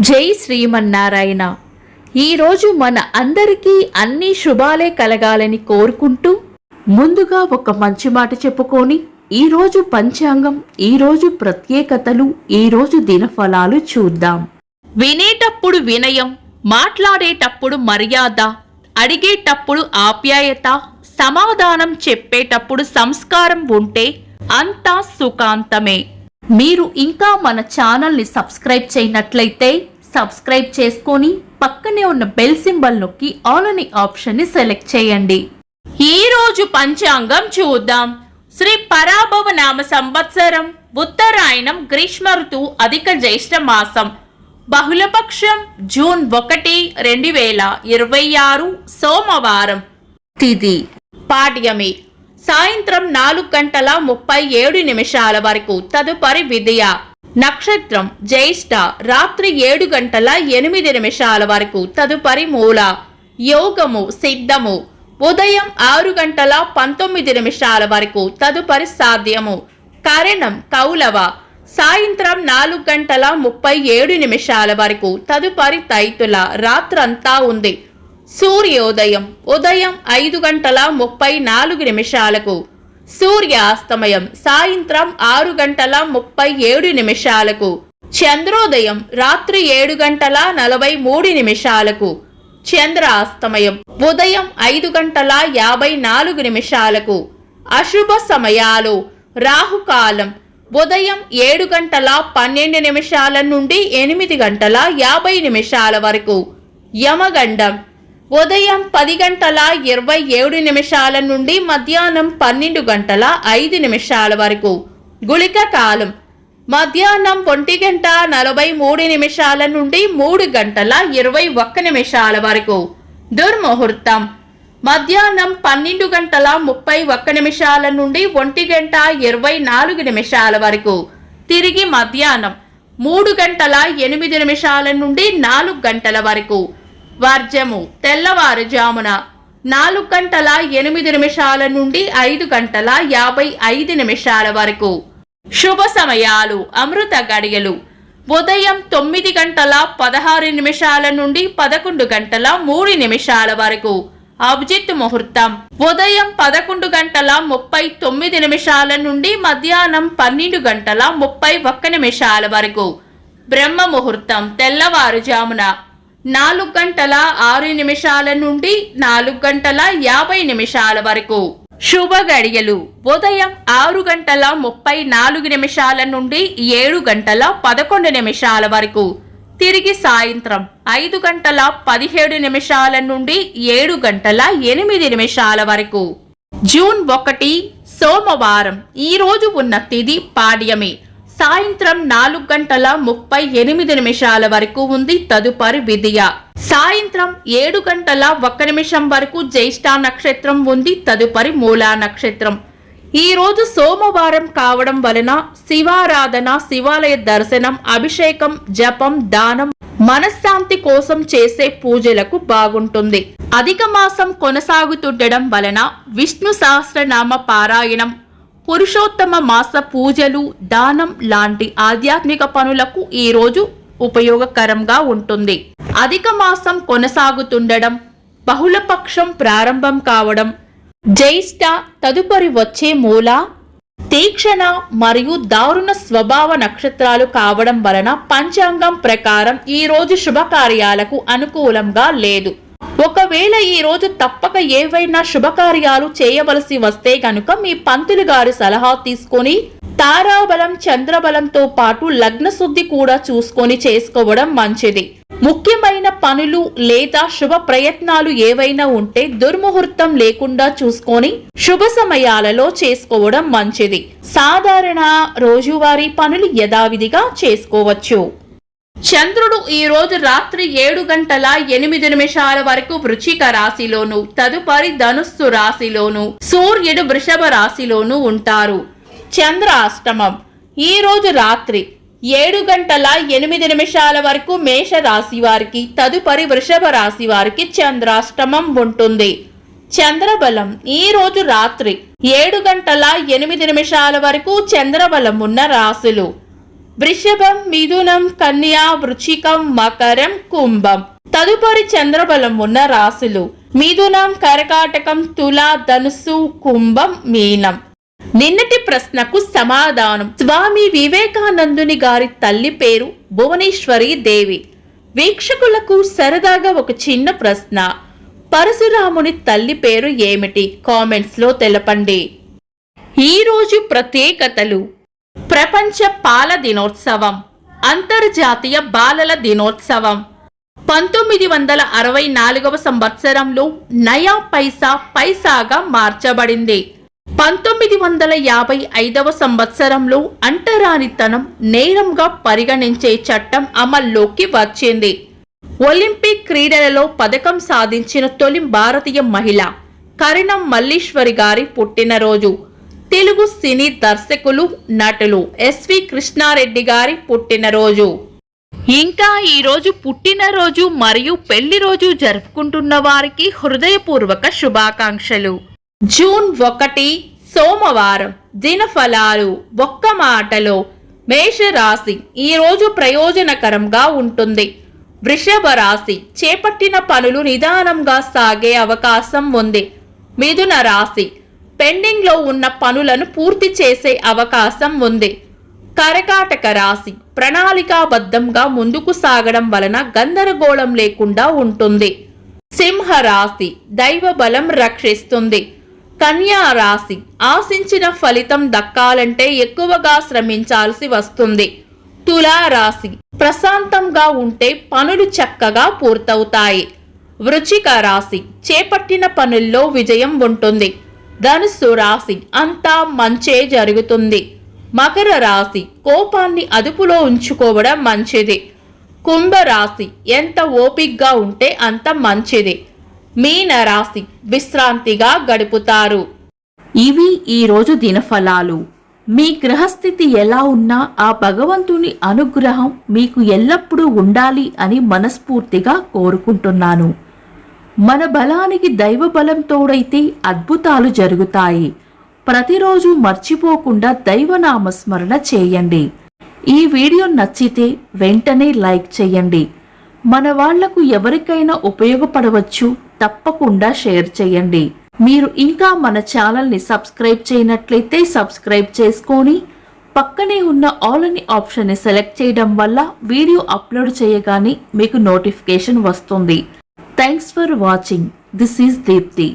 జై శ్రీమన్నారాయణ. ఈరోజు మన అందరికీ అన్ని శుభాలే కలగాలని కోరుకుంటూ ముందుగా ఒక మంచి మాట చెప్పుకొని ఈరోజు పంచాంగం, ఈరోజు ప్రత్యేకతలు, ఈరోజు దినఫలాలు చూద్దాం. వినేటప్పుడు వినయం, మాట్లాడేటప్పుడు మర్యాద, అడిగేటప్పుడు ఆప్యాయత, సమాధానం చెప్పేటప్పుడు సంస్కారం ఉంటే అంతా సుఖాంతమే. మీరు ఇంకా మన ఛానల్ని సబ్స్క్రైబ్ చేయనట్లయితే సబ్స్క్రైబ్ చేసుకొని పక్కనే ఉన్న బెల్ సింబల్ నొక్కి ఆల్ అనే ఆప్షన్ని సెలెక్ట్ చేయండి. ఈరోజు పంచాంగం చూద్దాం. శ్రీ పరాభవ నామ సంవత్సరం, ఉత్తరాయణం, గ్రీష్మ ఋతువు, అధిక జ్యేష్ఠ మాసం, బహుళపక్షం, జూన్ 1, 2026, సోమవారం. తిథి పాడ్యమి, సాయంత్రం 4:37 వరకు. తదుపరి విద్య. నక్షత్రం జ్యేష్ఠ, రాత్రి 7:08 వరకు. తదుపరి మూల. యోగము సిద్ధము, ఉదయం 6:19 వరకు. తదుపరి సాధ్యము. కరణం కౌలవ, సాయంత్రం 4:37 వరకు. తదుపరి తైతుల, రాత్రంతా ఉంది. సూర్యోదయం ఉదయం 5:34. సూర్యాస్తమయం సాయంత్రం 6:37. చంద్రోదయం రాత్రి 7:43. చంద్రాస్తమయం ఉదయం 5:54. అశుభ సమయాలు. రాహుకాలం ఉదయం 7:12 నుండి 8:50 వరకు. యమగండం ఉదయం 10:27 నుండి మధ్యాహ్నం 12:05 వరకు. గుళిక కాలం మధ్యాహ్నం 1:43 నుండి 3:21 వరకు. దుర్ముహూర్తం మధ్యాహ్నం 12:31 నుండి 1:24 వరకు. తిరిగి మధ్యాహ్నం 3:08 నుండి 4 గంటల వరకు. వర్జము తెల్లవారుజామున 4:08 నుండి 5:55 వరకు. శుభ సమయాలు. అమృత గడియలు ఉదయం 9:16 నుండి 11:03 వరకు. అభిజిత్ ముహూర్తం ఉదయం 11:39 నుండి మధ్యాహ్నం 12:31 వరకు. బ్రహ్మ ముహూర్తం తెల్లవారుజామున 4:06 నుండి 4:50 వరకు. శుభ గడియలు ఉదయం 6:34 నుండి 7:11 వరకు. తిరిగి సాయంత్రం 5:17 నుండి 7:08 వరకు. జూన్ 1 సోమవారం. ఈ రోజు ఉన్న తిథి పాడ్యమి. సాయంత్రం 4:38 వరకు ఉంది. తదుపరి విద్య. సాయంత్రం 7:01 వరకు జ్యేష్ఠ నక్షత్రం ఉంది. తదుపరి మూలా నక్షత్రం. ఈ రోజు సోమవారం కావడం వలన శివారాధన, శివాలయ దర్శనం, అభిషేకం, జపం, దానం, మనశ్శాంతి కోసం చేసే పూజలకు బాగుంటుంది. అధిక మాసం కొనసాగుతుండడం వలన విష్ణు సహస్రనామ పారాయణం, పురుషోత్తమ మాస పూజలు, దానం లాంటి ఆధ్యాత్మిక పనులకు ఈ రోజు ఉపయోగకరంగా ఉంటుంది. అధిక మాసం కొనసాగుతుండడం, బహుళపక్షం ప్రారంభం కావడం, జ్యేష్ఠ తదుపరి వచ్చే మూల, తీక్షణ మరియు దారుణ స్వభావ నక్షత్రాలు కావడం వలన పంచాంగం ప్రకారం ఈ రోజు శుభకార్యాలకు అనుకూలంగా లేదు. ఒకవేళ ఈ రోజు తప్పక ఏవైనా శుభకార్యాలు చేయవలసి వస్తే గనుక మీ పంతులు గారి సలహా తీసుకొని తారాబలం, చంద్రబలంతో పాటు లగ్న శుద్ధి కూడా చూసుకొని చేసుకోవడం మంచిది. ముఖ్యమైన పనులు లేదా శుభ ప్రయత్నాలు ఏవైనా ఉంటే దుర్ముహూర్తం లేకుండా చూసుకొని శుభ సమయాలలో చేసుకోవడం మంచిది. సాధారణ రోజువారీ పనులు యథావిధిగా చేసుకోవచ్చు. చంద్రుడు ఈ రోజు రాత్రి 7:08 వరకు వృశ్చిక రాశిలోను, తదుపరి ధనుస్సు రాశిలోను, సూర్యుడు వృషభ రాశిలోను ఉంటారు. చంద్రాష్టమం ఈ రోజు రాత్రి 7:08 వరకు మేష రాశి వారికి, తదుపరి వృషభ రాశి వారికి చంద్రాష్టమం ఉంటుంది. చంద్రబలం ఈ రోజు రాత్రి 7:08 వరకు చంద్రబలం ఉన్న రాశులు వృషభం, మిథునం, కన్యా, వృశ్చికం, మకరం, కుంభం. తదుపరి చంద్రబలం ఉన్న రాశులు మిథునం, కర్కాటకం, తుల, ధనుసు, కుంభం, మీనం. నిన్నటి ప్రశ్నకు సమాధానం. స్వామి వివేకానందుని గారి తల్లి పేరు భువనేశ్వరి దేవి. వీక్షకులకు సరదాగా ఒక చిన్న ప్రశ్న. పరశురాముని తల్లి పేరు ఏమిటి? కామెంట్స్ లో తెలపండి. ఈ రోజు ప్రత్యేకతలు: ప్రపంచ పాల దినోత్సవం, అంతర్జాతీయ బాలల దినోత్సవం, 1964వ సంవత్సరంలో నయా పైసా పైసాగా మార్చబడింది. 1955వ సంవత్సరంలో అంటరానితనం నేరంగా పరిగణించే చట్టం అమల్లోకి వచ్చింది. ఒలింపిక్ క్రీడలలో పథకం సాధించిన తొలి భారతీయ మహిళ కరణం మల్లీశ్వరి గారి పుట్టినరోజు. తెలుగు సినీ దర్శకులు, నటులు ఎస్వి కృష్ణారెడ్డి గారి పుట్టినరోజు. ఇంకా ఈరోజు పుట్టినరోజు మరియు పెళ్లి రోజు జరుపుకుంటున్న వారికి హృదయపూర్వక శుభాకాంక్షలు. జూన్ 1 సోమవారం. దినఫలాలు. ఒక్క మాటలో మేషరాశి ఈ రోజు ప్రయోజనకరంగా ఉంటుంది. వృషభ రాశి చేపట్టిన పనులు నిదానంగా సాగే అవకాశం ఉంది. మిథున రాశి పెండింగ్ లో ఉన్న పనులను పూర్తి చేసే అవకాశం ఉంది. కర్కాటక రాశి ప్రణాళికాబద్ధంగా ముందుకు సాగడం వలన గందరగోళం లేకుండా ఉంటుంది. సింహ రాశి దైవ బలం రక్షిస్తుంది. కన్యా రాశి ఆశించిన ఫలితం దక్కాలంటే ఎక్కువగా శ్రమించాల్సి వస్తుంది. తులా రాశి ప్రశాంతంగా ఉంటే పనులు చక్కగా పూర్తవుతాయి. వృశ్చిక రాశి చేపట్టిన పనుల్లో విజయం ఉంటుంది. ధనుస్సు రాశి అంతా మంచే జరుగుతుంది. మకర రాశి కోపాన్ని అదుపులో ఉంచుకోవడం మంచిది. కుంభరాశి ఎంత ఓపిగ్గా ఉంటే అంత మంచిది. మీన రాశి విశ్రాంతిగా గడుపుతారు. ఇవి ఈరోజు దినఫలాలు. మీ గ్రహస్థితి ఎలా ఉన్నా ఆ భగవంతుని అనుగ్రహం మీకు ఎల్లప్పుడూ ఉండాలి అని మనస్ఫూర్తిగా కోరుకుంటున్నాను. మన బలానికి దైవ బలం తోడైతే అద్భుతాలు జరుగుతాయి. ప్రతిరోజు మర్చిపోకుండా దైవనామస్మరణ చేయండి. ఈ వీడియో నచ్చితే వెంటనే లైక్ చేయండి. మన వాళ్లకు ఎవరికైనా ఉపయోగపడవచ్చు. తప్పకుండా షేర్ చేయండి. మీరు ఇంకా మన ఛానల్ని సబ్స్క్రైబ్ చేయనట్లయితే సబ్స్క్రైబ్ చేసుకొని పక్కనే ఉన్న ఆల్ అని ఆప్షన్ని సెలెక్ట్ చేయడం వల్ల వీడియో అప్లోడ్ చేయగానే మీకు నోటిఫికేషన్ వస్తుంది. Thanks for watching. This is Deepti.